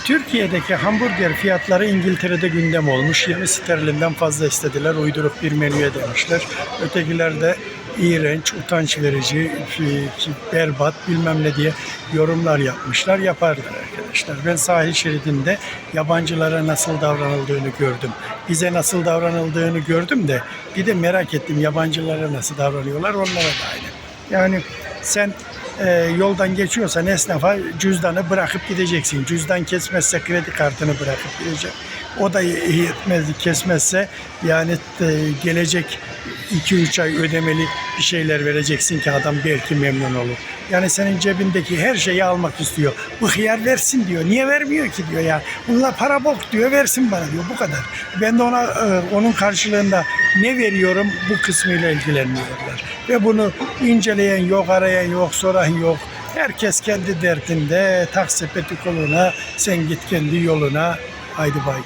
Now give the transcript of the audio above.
Türkiye'deki hamburger fiyatları İngiltere'de gündem olmuş. 20 sterlinden fazla istediler. Uyduruk bir menüye demişler. Ötekiler de iğrenç, utanç verici, berbat bilmem ne diye yorumlar yapmışlar. Yaparlar arkadaşlar. Ben sahil şeridinde yabancılara nasıl davranıldığını gördüm. Bize nasıl davranıldığını gördüm de bir de merak ettim yabancılara nasıl davranıyorlar, onlara da aynı. Yani sen yoldan geçiyorsan esnafa cüzdanı bırakıp gideceksin. Cüzdan kesmezse kredi kartını bırakıp gidecek. O da yetmez, kesmezse yani gelecek 2-3 ay ödemeli bir şeyler vereceksin ki adam belki memnun olur. Yani senin cebindeki her şeyi almak istiyor. Bu hıyar versin diyor. Niye vermiyor ki diyor ya. Bunlar para bok diyor, versin bana diyor. Bu kadar. Ben de ona onun karşılığında ne veriyorum bu kısmıyla ilgilenmiyorlar. Ve bunu inceleyen yok, arayan yok, soran yok. Herkes kendi derdinde, tak sepeti koluna, sen git kendi yoluna. Haydi bay.